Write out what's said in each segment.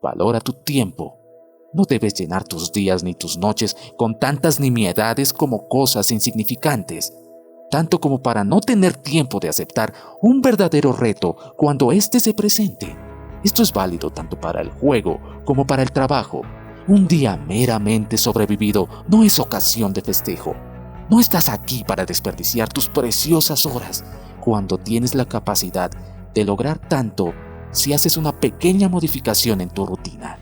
Valora tu tiempo. No debes llenar tus días ni tus noches con tantas nimiedades como cosas insignificantes, tanto como para no tener tiempo de aceptar un verdadero reto cuando éste se presente. Esto es válido tanto para el juego como para el trabajo. Un día meramente sobrevivido no es ocasión de festejo. No estás aquí para desperdiciar tus preciosas horas cuando tienes la capacidad de lograr tanto si haces una pequeña modificación en tu rutina.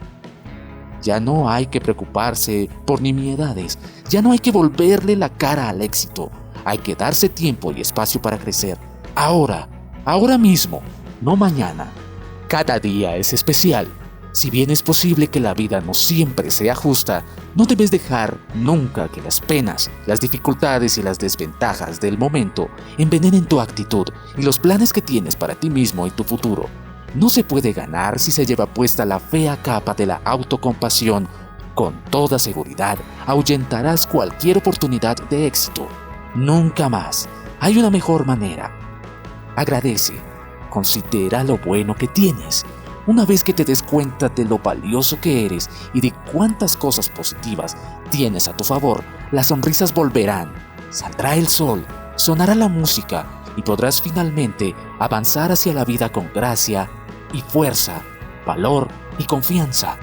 Ya no hay que preocuparse por nimiedades, ya no hay que volverle la cara al éxito. Hay que darse tiempo y espacio para crecer. Ahora mismo, no mañana. Cada día es especial. Si bien es posible que la vida no siempre sea justa, no debes dejar nunca que las penas, las dificultades y las desventajas del momento envenenen tu actitud y los planes que tienes para ti mismo y tu futuro. No se puede ganar si se lleva puesta la fea capa de la autocompasión. Con toda seguridad, ahuyentarás cualquier oportunidad de éxito. Nunca más. Hay una mejor manera. Agradece. Considera lo bueno que tienes. Una vez que te des cuenta de lo valioso que eres y de cuántas cosas positivas tienes a tu favor, las sonrisas volverán, saldrá el sol, sonará la música y podrás finalmente avanzar hacia la vida con gracia y fuerza, valor y confianza.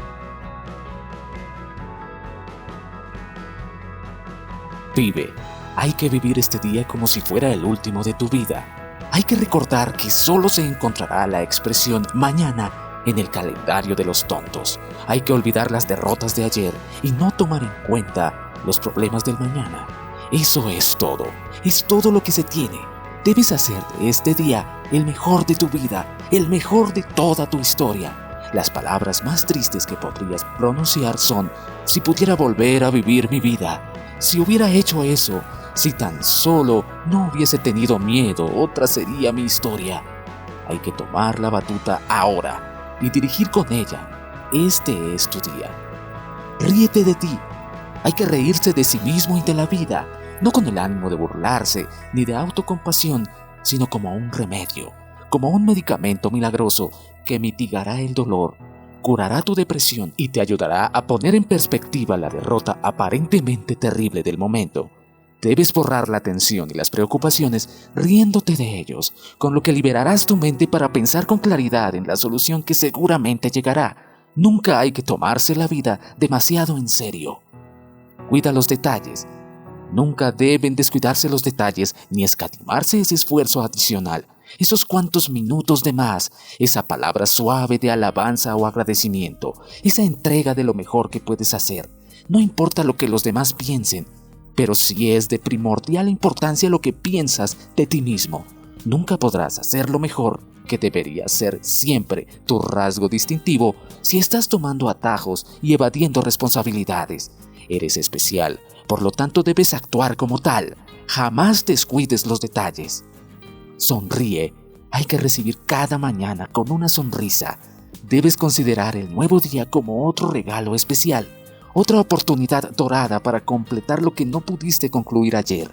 Vive. Hay que vivir este día como si fuera el último de tu vida. Hay que recordar que solo se encontrará la expresión mañana en el calendario de los tontos. Hay que olvidar las derrotas de ayer y no tomar en cuenta los problemas del mañana. Eso es todo lo que se tiene. Debes hacer de este día el mejor de tu vida, el mejor de toda tu historia. Las palabras más tristes que podrías pronunciar son: si pudiera volver a vivir mi vida, si hubiera hecho eso, si tan solo no hubiese tenido miedo, otra sería mi historia. Hay que tomar la batuta ahora y dirigir con ella. Este es tu día. Ríete de ti. Hay que reírse de sí mismo y de la vida, no con el ánimo de burlarse ni de autocompasión, sino como un remedio, como un medicamento milagroso que mitigará el dolor, curará tu depresión y te ayudará a poner en perspectiva la derrota aparentemente terrible del momento. Debes borrar la tensión y las preocupaciones riéndote de ellos, con lo que liberarás tu mente para pensar con claridad en la solución que seguramente llegará. Nunca hay que tomarse la vida demasiado en serio. Cuida los detalles. Nunca deben descuidarse los detalles ni escatimarse ese esfuerzo adicional, esos cuantos minutos de más, esa palabra suave de alabanza o agradecimiento, esa entrega de lo mejor que puedes hacer. No importa lo que los demás piensen, pero sí es de primordial importancia lo que piensas de ti mismo. Nunca podrás hacer lo mejor, que debería ser siempre tu rasgo distintivo, si estás tomando atajos y evadiendo responsabilidades. Eres especial, por lo tanto debes actuar como tal. Jamás descuides los detalles. Sonríe. Hay que recibir cada mañana con una sonrisa. Debes considerar el nuevo día como otro regalo especial. Otra oportunidad dorada para completar lo que no pudiste concluir ayer.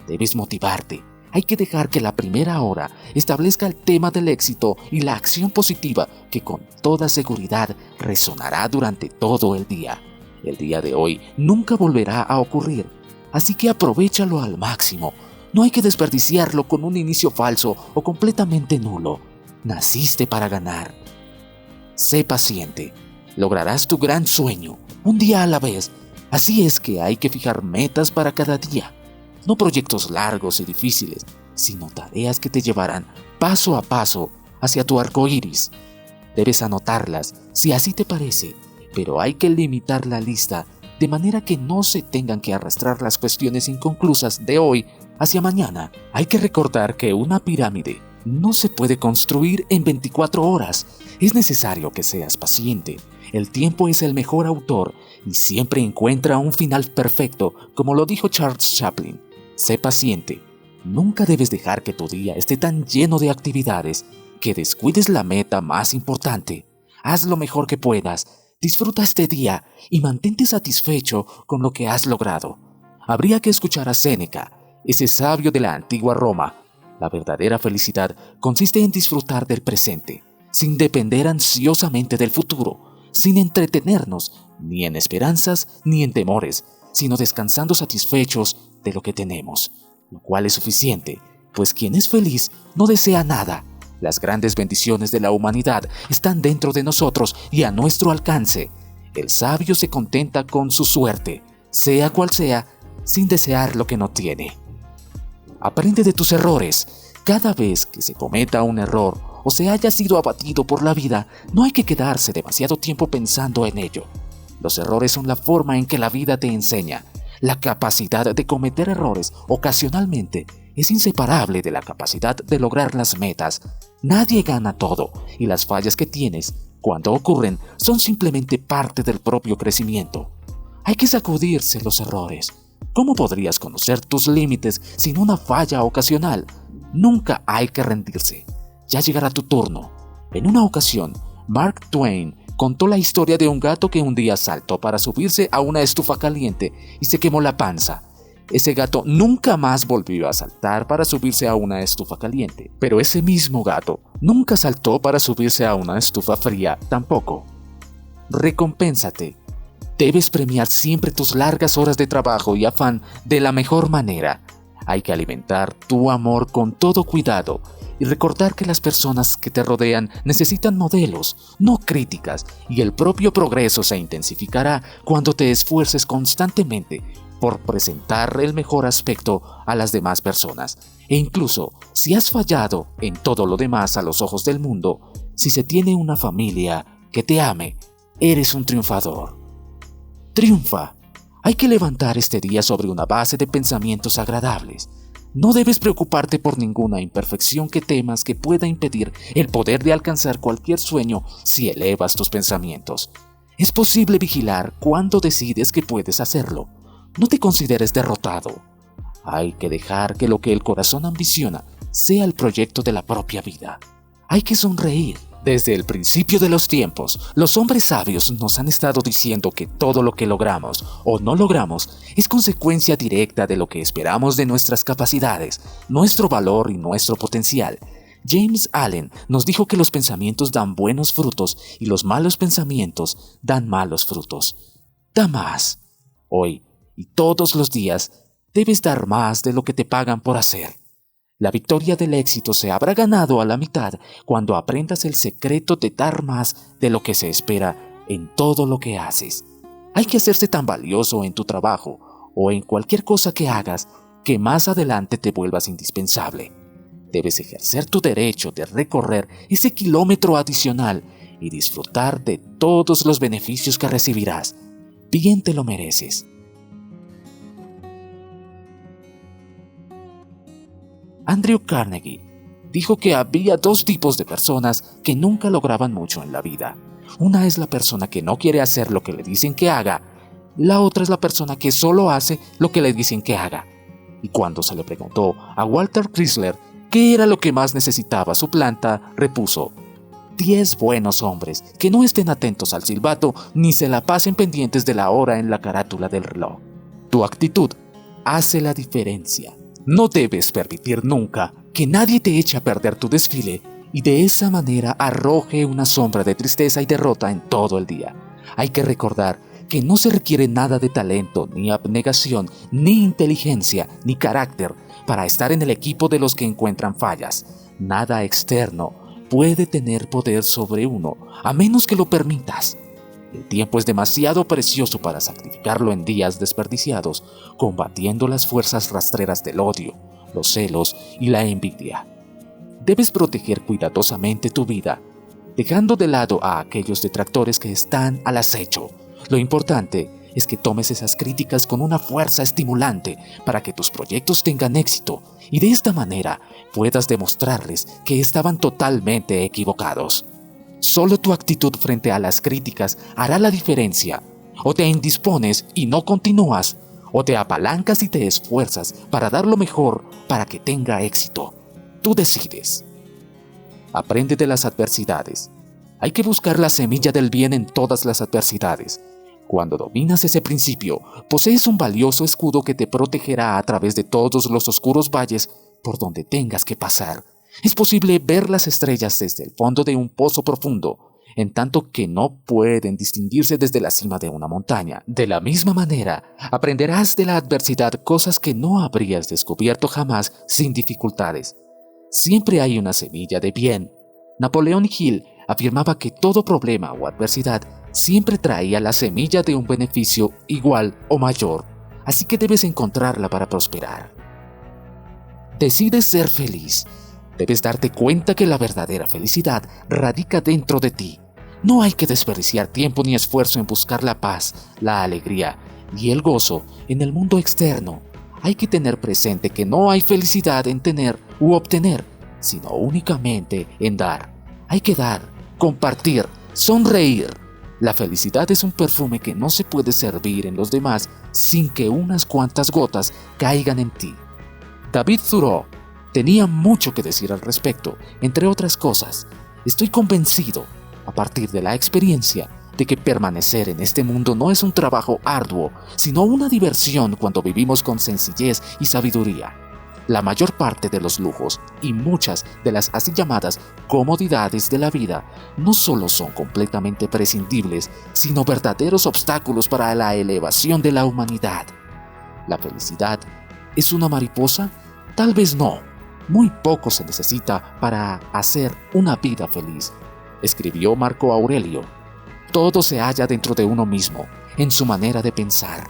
Debes motivarte. Hay que dejar que la primera hora establezca el tema del éxito y la acción positiva que con toda seguridad resonará durante todo el día. El día de hoy nunca volverá a ocurrir, así que aprovéchalo al máximo. No hay que desperdiciarlo con un inicio falso o completamente nulo. Naciste para ganar. Sé paciente. Lograrás tu gran sueño, un día a la vez. Así es que hay que fijar metas para cada día. No proyectos largos y difíciles, sino tareas que te llevarán paso a paso hacia tu arco iris. Debes anotarlas, si así te parece, pero hay que limitar la lista de manera que no se tengan que arrastrar las cuestiones inconclusas de hoy hacia mañana. Hay que recordar que una pirámide no se puede construir en 24 horas. Es necesario que seas paciente. El tiempo es el mejor autor y siempre encuentra un final perfecto, como lo dijo Charles Chaplin. Sé paciente. Nunca debes dejar que tu día esté tan lleno de actividades que descuides la meta más importante. Haz lo mejor que puedas. Disfruta este día y mantente satisfecho con lo que has logrado. Habría que escuchar a Séneca, ese sabio de la antigua Roma. La verdadera felicidad consiste en disfrutar del presente, sin depender ansiosamente del futuro. sin entretenernos ni en esperanzas ni en temores, sino descansando satisfechos de lo que tenemos, lo cual es suficiente, pues quien es feliz no desea nada. Las grandes bendiciones de la humanidad están dentro de nosotros y a nuestro alcance. El sabio se contenta con su suerte, sea cual sea, sin desear lo que no tiene. Aprende de tus errores. Cada vez que se cometa un error o se haya sido abatido por la vida, no hay que quedarse demasiado tiempo pensando en ello. Los errores son la forma en que la vida te enseña. La capacidad de cometer errores ocasionalmente es inseparable de la capacidad de lograr las metas. Nadie gana todo, y las fallas que tienes, cuando ocurren, son simplemente parte del propio crecimiento. Hay que sacudirse los errores. ¿Cómo podrías conocer tus límites sin una falla ocasional? Nunca hay que rendirse. Ya llegará tu turno. En una ocasión, Mark Twain contó la historia de un gato que un día saltó para subirse a una estufa caliente y se quemó la panza. Ese gato nunca más volvió a saltar para subirse a una estufa caliente, pero ese mismo gato nunca saltó para subirse a una estufa fría tampoco. Recompénsate. Debes premiar siempre tus largas horas de trabajo y afán de la mejor manera. Hay que alimentar tu amor con todo cuidado y recordar que las personas que te rodean necesitan modelos, no críticas, y el propio progreso se intensificará cuando te esfuerces constantemente por presentar el mejor aspecto a las demás personas. E incluso si has fallado en todo lo demás a los ojos del mundo, si se tiene una familia que te ame, eres un triunfador. Triunfa. Hay que levantar este día sobre una base de pensamientos agradables. No debes preocuparte por ninguna imperfección que temas que pueda impedir el poder de alcanzar cualquier sueño si elevas tus pensamientos. Es posible vigilar cuando decides que puedes hacerlo. No te consideres derrotado. Hay que dejar que lo que el corazón ambiciona sea el proyecto de la propia vida. Hay que sonreír. Desde el principio de los tiempos, los hombres sabios nos han estado diciendo que todo lo que logramos o no logramos es consecuencia directa de lo que esperamos de nuestras capacidades, nuestro valor y nuestro potencial. James Allen nos dijo que los pensamientos dan buenos frutos y los malos pensamientos dan malos frutos. Da más. Hoy y todos los días debes dar más de lo que te pagan por hacer. La victoria del éxito se habrá ganado a la mitad cuando aprendas el secreto de dar más de lo que se espera en todo lo que haces. Hay que hacerse tan valioso en tu trabajo o en cualquier cosa que hagas que más adelante te vuelvas indispensable. Debes ejercer tu derecho de recorrer ese kilómetro adicional y disfrutar de todos los beneficios que recibirás. Bien te lo mereces. Andrew Carnegie dijo que había dos tipos de personas que nunca lograban mucho en la vida. Una es la persona que no quiere hacer lo que le dicen que haga, la otra es la persona que solo hace lo que le dicen que haga. Y cuando se le preguntó a Walter Chrysler qué era lo que más necesitaba su planta, repuso: 10 buenos hombres que no estén atentos al silbato ni se la pasen pendientes de la hora en la carátula del reloj. Tu actitud hace la diferencia. No debes permitir nunca que nadie te eche a perder tu desfile y de esa manera arroje una sombra de tristeza y derrota en todo el día. Hay que recordar que no se requiere nada de talento, ni abnegación, ni inteligencia, ni carácter para estar en el equipo de los que encuentran fallas. Nada externo puede tener poder sobre uno, a menos que lo permitas. El tiempo es demasiado precioso para sacrificarlo en días desperdiciados, combatiendo las fuerzas rastreras del odio, los celos y la envidia. Debes proteger cuidadosamente tu vida, dejando de lado a aquellos detractores que están al acecho. Lo importante es que tomes esas críticas con una fuerza estimulante para que tus proyectos tengan éxito y de esta manera puedas demostrarles que estaban totalmente equivocados. Solo tu actitud frente a las críticas hará la diferencia. O te indispones y no continúas, o te apalancas y te esfuerzas para dar lo mejor para que tenga éxito. Tú decides. Aprende de las adversidades. Hay que buscar la semilla del bien en todas las adversidades. Cuando dominas ese principio, posees un valioso escudo que te protegerá a través de todos los oscuros valles por donde tengas que pasar. Es posible ver las estrellas desde el fondo de un pozo profundo. en tanto que no pueden distinguirse desde la cima de una montaña. De la misma manera, aprenderás de la adversidad cosas que no habrías descubierto jamás sin dificultades. Siempre hay una semilla de bien. Napoleón Hill afirmaba que todo problema o adversidad siempre traía la semilla de un beneficio igual o mayor, así que debes encontrarla para prosperar. Decides ser feliz. Debes darte cuenta que la verdadera felicidad radica dentro de ti. No hay que desperdiciar tiempo ni esfuerzo en buscar la paz, la alegría y el gozo en el mundo externo. Hay que tener presente que no hay felicidad en tener u obtener, sino únicamente en dar. Hay que dar, compartir, sonreír. La felicidad es un perfume que no se puede servir en los demás sin que unas cuantas gotas caigan en ti. David Thoreau tenía mucho que decir al respecto. Entre otras cosas, estoy convencido, a partir de la experiencia, de que permanecer en este mundo no es un trabajo arduo, sino una diversión cuando vivimos con sencillez y sabiduría. La mayor parte de los lujos y muchas de las así llamadas comodidades de la vida no solo son completamente prescindibles, sino verdaderos obstáculos para la elevación de la humanidad. ¿La felicidad es una mariposa? Tal vez no. Muy poco se necesita para hacer una vida feliz, escribió Marco Aurelio. Todo se halla dentro de uno mismo, en su manera de pensar.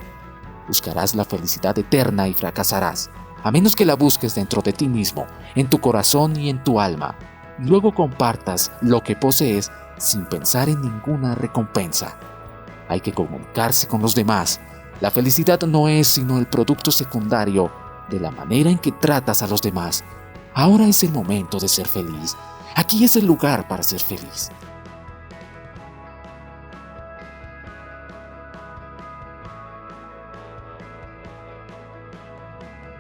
Buscarás la felicidad eterna y fracasarás, a menos que la busques dentro de ti mismo, en tu corazón y en tu alma, y luego compartas lo que posees sin pensar en ninguna recompensa. Hay que comunicarse con los demás. La felicidad no es sino el producto secundario de la manera en que tratas a los demás. Ahora es el momento de ser feliz. Aquí es el lugar para ser feliz.